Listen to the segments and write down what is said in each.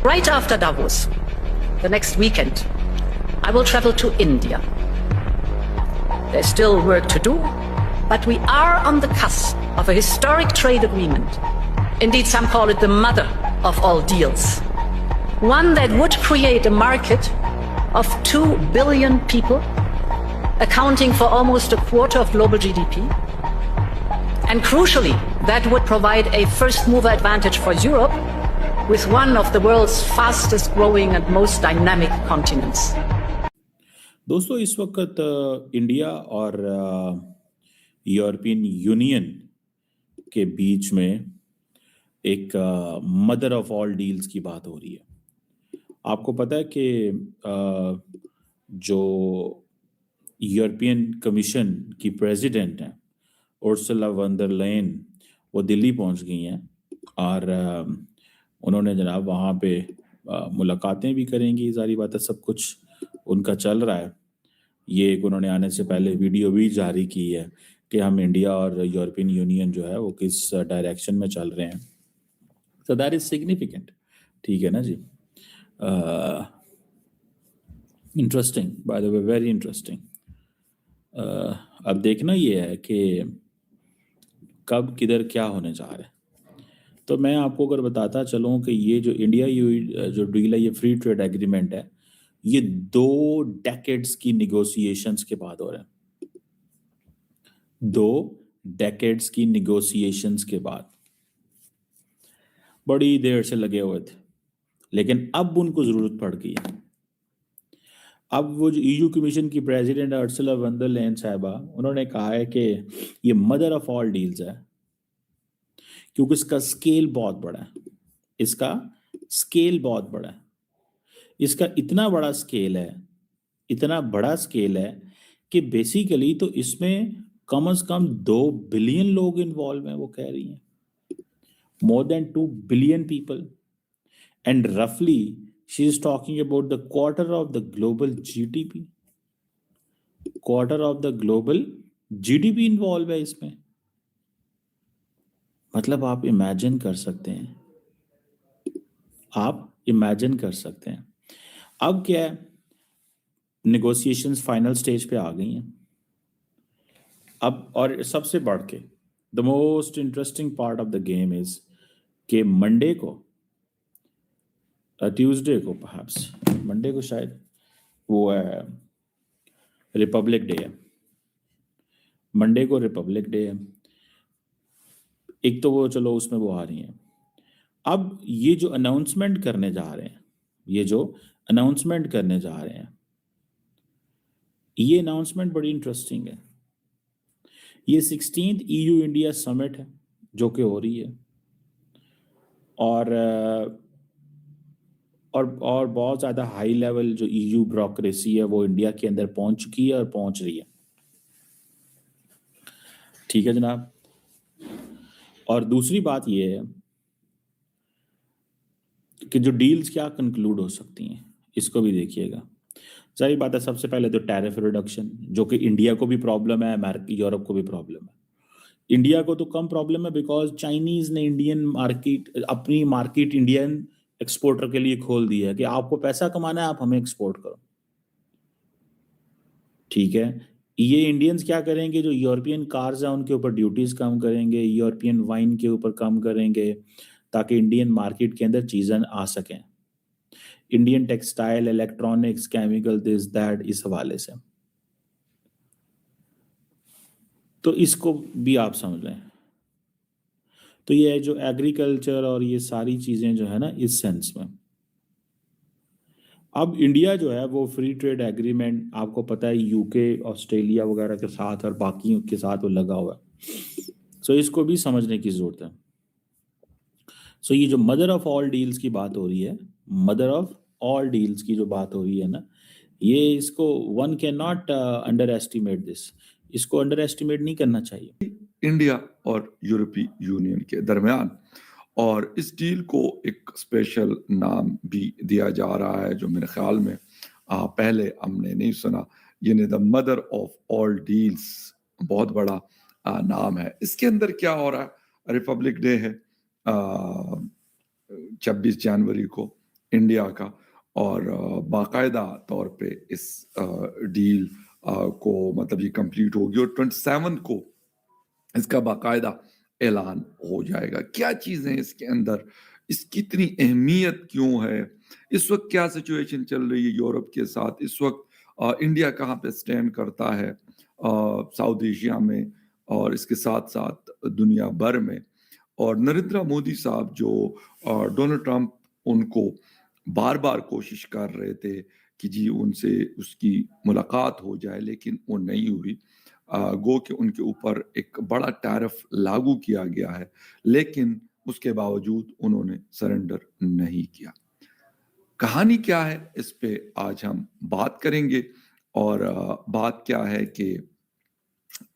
Right after Davos, the next weekend, I will travel to India. There's still work to do, but we are on the cusp of a historic trade agreement. Indeed, some call it the mother of all deals. One that would create a market of 2 billion people, accounting for almost a quarter of global GDP. And crucially, that would provide a first mover advantage for Europe with one of the world's fastest growing and most dynamic continents. दोस्तों इस वक्त India और European union के बीच में एक mother of all deals की बात हो रही है। आपको पता है कि जो यूरोपियन कमीशन की प्रेसिडेंट हैं उर्सुला वॉन डर लेयन, वो दिल्ली पहुंच गई हैं और उन्होंने जनाब वहाँ पे मुलाकातें भी करेंगी। जारी बात है, सब कुछ उनका चल रहा है। ये एक उन्होंने आने से पहले वीडियो भी जारी की है कि हम इंडिया और यूरोपियन यूनियन जो है वो किस डायरेक्शन में चल रहे हैं। तो दैट इज सिग्निफिकेंट, ठीक है ना जी। Interesting, by the way, very interesting. अब देखना ये है कि कब किधर क्या होने जा रहा है। तो मैं आपको अगर बताता चलूँ कि ये जो इंडिया जो डील है, ये फ्री ट्रेड एग्रीमेंट है, ये 2 डेकेड्स की निगोशिएशंस के बाद हो रहा है। 2 डेकेड्स की निगोशिएशंस के बाद बड़ी देर से लगे हुए थे, लेकिन अब उनको जरूरत पड़ गई है। अब वो जो ईयू कमीशन की president Ursula von der Leyen साहिबा, उन्होंने कहा है कि ये मदर ऑफ ऑल डील्स है, क्योंकि इसका स्केल बहुत बड़ा है। इसका स्केल बहुत बड़ा है। इसका इतना बड़ा स्केल है, इतना बड़ा स्केल है कि बेसिकली तो इसमें कम से कम 2 बिलियन लोग इन्वॉल्व हैं, वो कह रही हैं। More than 2 billion people, and roughly she is talking about the quarter of the global GDP. Quarter of the global GDP involved है इसमें। मतलब आप इमेजिन कर सकते हैं, आप इमेजिन कर सकते हैं। अब क्या है, नेगोशिएशंस फाइनल स्टेज पे आ गई हैं अब। और सबसे बढ़ के the most interesting part of the game is कि मंडे को, ट्यूसडे को, परहैप्स मंडे को, शायद वो है रिपब्लिक डे है। मंडे को रिपब्लिक डे है। एक तो वो चलो उसमें वो आ रही हैं। अब ये जो अनाउंसमेंट करने जा रहे हैं, ये जो अनाउंसमेंट करने जा रहे हैं, ये अनाउंसमेंट बड़ी इंटरेस्टिंग है। ये 16th EU इंडिया समिट है जो कि हो रही है, और बहुत ज़्यादा हाई लेवल जो EU ब्यूरोक्रेसी है वो इंडिया के अंदर पहुंच चुकी है और पहुंच रही है। ठीक है जनाब। और दूसरी बात ये है कि जो डील्स क्या कंक्लूड हो सकती हैं, इसको भी देखिएगा। सारी बात है, सबसे पहले तो टैरिफ रिडक्शन, जो कि इंडिया को भी प्रॉब्लम है, यूरोप को भी प्रॉब्लम है। इंडिया को तो कम प्रॉब्लम है बिकॉज चाइनीज ने इंडियन मार्केट, अपनी मार्केट इंडियन एक्सपोर्टर के लिए खोल दी है कि आपको पैसा कमाना है, आप हमें एक्सपोर्ट करो। ठीक है, ये इंडियंस क्या करेंगे, जो यूरोपियन कार्स हैं उनके ऊपर ड्यूटीज कम करेंगे, यूरोपियन वाइन के ऊपर कम करेंगे, ताकि इंडियन मार्केट के अंदर चीजें आ सकें। Indian textile, electronics, chemical, this that, इस हवाले से। तो इसको भी आप समझ लें। तो ये जो एग्रीकल्चर और ये सारी चीजें जो है ना, इस सेंस में अब इंडिया जो है वो फ्री ट्रेड एग्रीमेंट, आपको पता है यूके, ऑस्ट्रेलिया वगैरह के साथ और बाकी के साथ वो लगा हुआ है। सो इसको भी समझने की जरूरत है। सो ये जो मदर ऑफ ऑल डील्स की बात हो रही है, मदर ऑफ ऑल डील्स की जो बात हो रही है ना, ये इसको one can not under estimate this. इसको अंडर एस्टिमेट नहीं करना चाहिए इंडिया और यूरोपीय यूनियन के दरमियान। और इस डील को एक स्पेशल नाम भी दिया जा रहा है जो मेरे ख्याल में पहले हमने नहीं सुना, यानी the mother of all deals. बहुत बड़ा नाम है। इसके अंदर क्या हो रहा है, रिपब्लिक डे है 26 जनवरी को, इंडिया का, और बाकायदा तौर पे इस डील को मतलब ये कंप्लीट होगी और 27 को इसका बाकायदा ऐलान हो जाएगा। क्या चीजें इसके अंदर, इसकी इतनी अहमियत क्यों है, इस वक्त क्या सिचुएशन चल रही है यूरोप के साथ, इस वक्त इंडिया कहाँ पे स्टैंड करता है साउथ एशिया में और इसके साथ साथ दुनिया भर में, और नरेंद्र मोदी साहब जो डोनाल्ड ट्रंप उनको बार बार कोशिश कर रहे थे कि जी उनसे उसकी मुलाकात हो जाए, लेकिन वो नहीं हुई। गो कि उनके ऊपर एक बड़ा टैरिफ लागू किया गया है, लेकिन उसके बावजूद उन्होंने सरेंडर नहीं किया। कहानी क्या है, इस पे आज हम बात करेंगे। और बात क्या है कि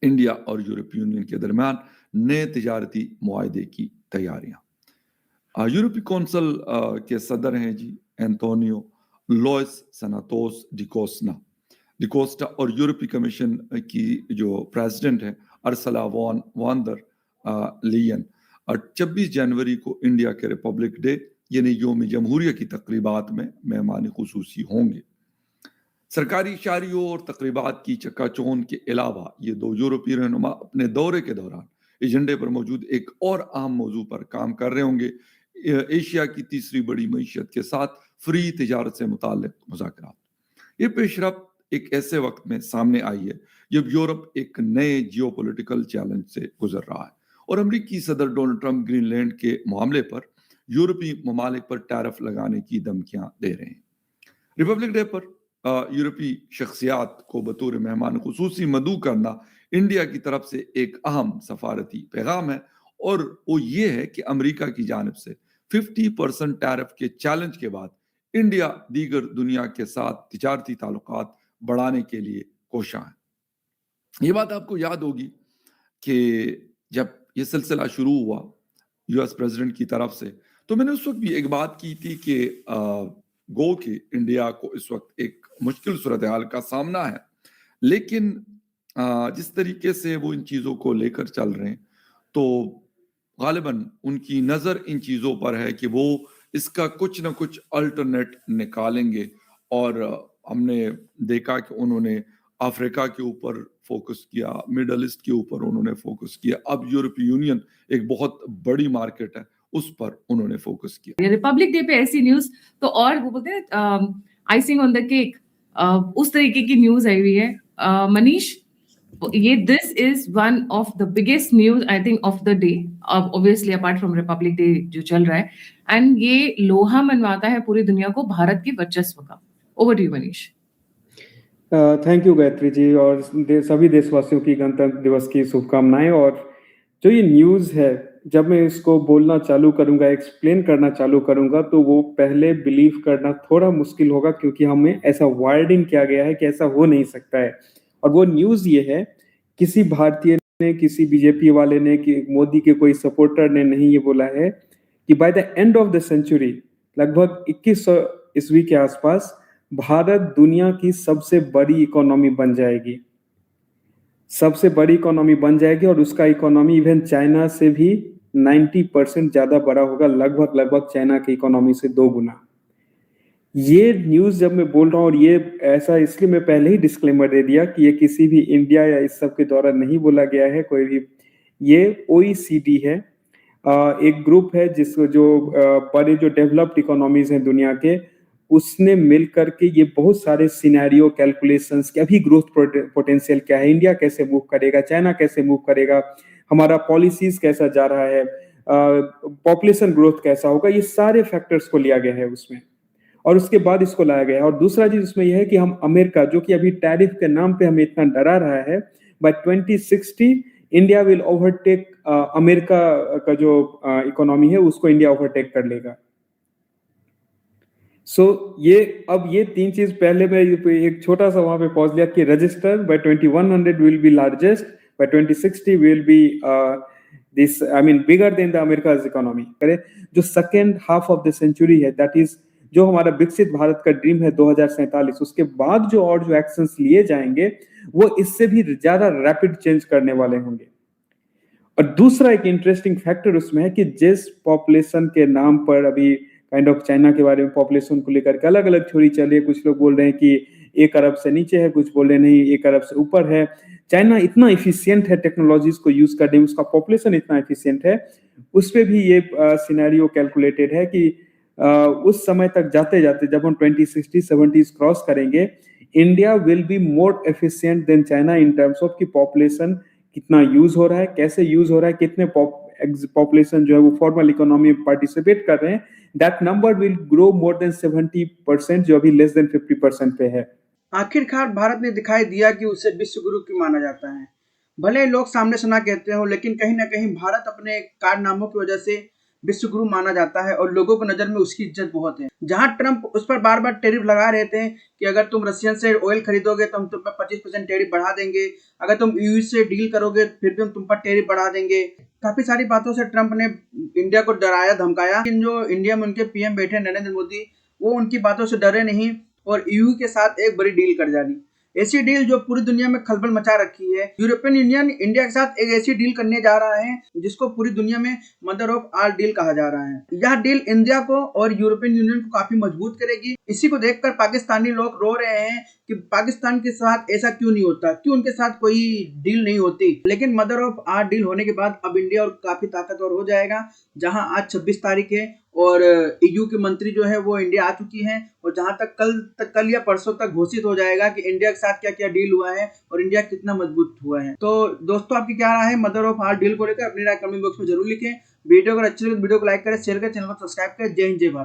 इंडिया और यूरोपीय यूनियन के दरमियान नए तिजारती मुआहदे की तैयारियां। यूरोपीय कौंसिल के सदर हैं जी एंटोनियो लॉयस सनातोस डिकोस्टा और यूरोपीय कमीशन की जो प्रेसिडेंट है अर्सला वॉन दर लीयन 26 जनवरी को इंडिया के रिपब्लिक डे यानी योम जमहूरिया की तकरीबात में मेहमान खुसूसी होंगे। सरकारी इशारियों और तकरीबात की चकाचौंध के अलावा ये दो यूरोपीय रहनुमा अपने दौरे के दौरान एजेंडे पर मौजूद एक और अहम मौजू पर काम कर रहे होंगे, एशिया की तीसरी बड़ी मईशत के साथ फ्री तिजारत से मुताल्लिक मुज़ाकरात। ये पेशरफ्त एक ऐसे वक्त में सामने आई है जब यूरोप एक नए जियोपॉलिटिकल चैलेंज से गुजर रहा है और अमेरिकी सदर डोनाल्ड ट्रंप ग्रीनलैंड के मामले पर यूरोपीय ममालिक पर टैरिफ लगाने की धमकियां दे रहे हैं। रिपब्लिक डे पर यूरोपीय शख्सियात को बतौर मेहमान खुसूसी मदऊ करना इंडिया की तरफ से एक अहम सफारती पैगाम है, और वो ये है कि अमेरिका की जानिब से 50% टैरिफ के चैलेंज के बाद इंडिया दीगर दुनिया के साथ तिजारती ताल्लुकात बढ़ाने के लिए कोशां है। ये बात आपको याद होगी कि जब ये सिलसिला शुरू हुआ यूएस प्रेसिडेंट की तरफ से, तो मैंने उस वक्त भी एक बात की थी कि गो कि इंडिया को इस वक्त एक मुश्किल सूरत हाल का सामना है, लेकिन जिस तरीके से वो इन चीज़ों को लेकर चल रहे हैं तो गालिबन उनकी नज़र इन चीज़ों पर है कि वो इसका कुछ ना कुछ अल्टरनेट निकालेंगे। और हमने देखा कि उन्होंने अफ्रीका के ऊपर फोकस किया, मिडल ईस्ट के ऊपर उन्होंने फोकस किया, अब यूरोपीय यूनियन एक बहुत बड़ी मार्केट है उस पर उन्होंने फोकस किया। रिपब्लिक डे पे ऐसी न्यूज तो और वो बोलते हैं आइसिंग ऑन द केक, उस तरीके की न्यूज आई हुई है। मनीष, ये this is one of the biggest news I think of the day, obviously apart from Republic day जो चल रहा है, एंड ये लोहा मनवाता है पूरी दुनिया को भारत के वर्चस्व का। Over to you Manish. Thank you Gayatri ji, और सभी देशवासियों की गणतंत्र दिवस की शुभकामनाएं। और जो ये न्यूज़ है, जब मैं इसको बोलना चालू करूंगा, एक्सप्लेन करना चालू करूंगा, तो वो पहले बिलीव करना थोड़ा मुश्किल होगा, क्योंकि हमें ऐसा वार्डिंग किया गया है कि ऐसा हो नहीं सकता है। और वो न्यूज़ ये है, किसी भारतीय ने, किसी बीजेपी वाले ने, कि मोदी के कोई सपोर्टर ने नहीं ये बोला है कि by the end of the century, लगभग 2100 ईस्वी के आसपास, भारत दुनिया की सबसे बड़ी इकोनॉमी बन जाएगी, सबसे बड़ी इकोनॉमी बन जाएगी, और उसका इकोनॉमी इवन चाइना से भी 90% ज्यादा बड़ा होगा, लगभग चाइना की इकोनॉमी से 2 गुना। ये न्यूज़ जब मैं बोल रहा हूँ, और ये ऐसा इसलिए मैं पहले ही डिस्क्लेमर दे दिया कि ये किसी भी इंडिया या इस सब के द्वारा नहीं बोला गया है कोई भी। ये OECD है, एक ग्रुप है जिसको जो बड़े जो डेवलप्ड इकोनॉमीज हैं दुनिया के, उसने मिलकर के ये बहुत सारे सिनेरियो कैलकुलेशंस कि अभी ग्रोथ पोटेंशियल क्या है, इंडिया कैसे मूव करेगा, चाइना कैसे मूव करेगा, हमारा पॉलिसीज कैसा जा रहा है, पॉपुलेशन ग्रोथ कैसा होगा, ये सारे फैक्टर्स को लिया गया है उसमें, और उसके बाद इसको लाया गया है। और दूसरा चीज उसमें यह है कि हम अमेरिका, जो कि अभी टैरिफ के नाम पे हमें इतना डरा रहा है, by 2060 India will overtake America का जो इकोनॉमी है उसको इंडिया ओवरटेक कर लेगा। ये अब ये 3 चीज पहले मैं एक छोटा सा वहां पे पॉज लिया कि register by 2100 will be largest, by 2060 will be this bigger than the America's economy. करे जो second half of the century है, दैट इज जो हमारा विकसित भारत का ड्रीम है 2047, उसके बाद जो और जो एक्शंस लिए जाएंगे वो इससे भी ज्यादा रैपिड चेंज करने वाले होंगे। और दूसरा एक इंटरेस्टिंग फैक्टर उसमें है कि जिस पॉपुलेशन के नाम पर अभी काइंड ऑफ चाइना के बारे में पॉपुलेशन को लेकर के अलग अलग थ्योरी चल रही है। कुछ लोग बोल रहे हैं कि 1 अरब से नीचे है, कुछ बोल रहे नहीं 1 अरब से ऊपर है। चाइना इतना एफिशिएंट है टेक्नोलॉजीज को यूज करने में, उसका पॉपुलेशन इतना एफिशिएंट है, उस पे भी ये सिनेरियो कैलकुलेटेड है कि उस समय तक जाते जाते जब हम 2060-70s क्रॉस करेंगे, India will be more efficient then China in terms of कि पॉपुलेशन कितना यूज हो रहा है, कैसे यूज हो रहा है, कितने पॉपुलेशन जो है वो फॉर्मल इकोनॉमी में पार्टिसिपेट कर रहे हैं। That number will grow more than 70%, जो अभी लेस देन 50% पे है। आखिरकार भारत ने दिखाई दिया कि उसे विश्व गुरु क्यों माना जाता है। भले लोग सामने से ना कहते हो, लेकिन कहीं ना कहीं भारत अपने कारनामों की वजह से विश्व गुरु माना जाता है और लोगों की नजर में उसकी इज्जत बहुत है। जहां ट्रंप उस पर बार बार टैरिफ लगा रहे थे कि अगर तुम रशियन से ऑयल खरीदोगे तो हम तुम पर 25% टैरिफ बढ़ा देंगे, अगर तुम यूएई से डील करोगे फिर भी हम तुम पर टैरिफ बढ़ा देंगे। काफी सारी बातों से ट्रंप ने इंडिया को डराया धमकाया, लेकिन जो इंडिया में उनके पीएम बैठे नरेंद्र मोदी, वो उनकी बातों से डरे नहीं और यूएई के साथ एक बड़ी डील कर डाली। ऐसी डील जो पूरी दुनिया में खलबल मचा रखी है। यूरोपियन यूनियन इंडिया के साथ एक ऐसी डील करने जा रहा है जिसको पूरी दुनिया में मदर ऑफ ऑल डील कहा जा रहा है। यह डील इंडिया को और यूरोपियन यूनियन को काफी मजबूत करेगी। इसी को देखकर पाकिस्तानी लोग रो रहे हैं कि पाकिस्तान के साथ ऐसा क्यों नहीं होता, क्यों उनके साथ कोई डील नहीं होती। लेकिन मदर ऑफ ऑल डील होने के बाद अब इंडिया और काफी ताकतवर हो जाएगा। जहां आज 26 तारीख है और ईयू के मंत्री जो है वो इंडिया आ चुकी हैं और जहां तक कल या परसों तक घोषित हो जाएगा कि इंडिया के साथ क्या क्या डील हुआ है और इंडिया कितना मजबूत हुआ है। तो दोस्तों, आपकी क्या राय है मदर ऑफ ऑल डील को लेकर? अपनी राय कमेंट बॉक्स में जरूर लिखें। वीडियो अगर अच्छी लगे तो वीडियो को लाइक करें, शेयर करें, चैनल को सब्सक्राइब करें। जय हिंद, जय भारत।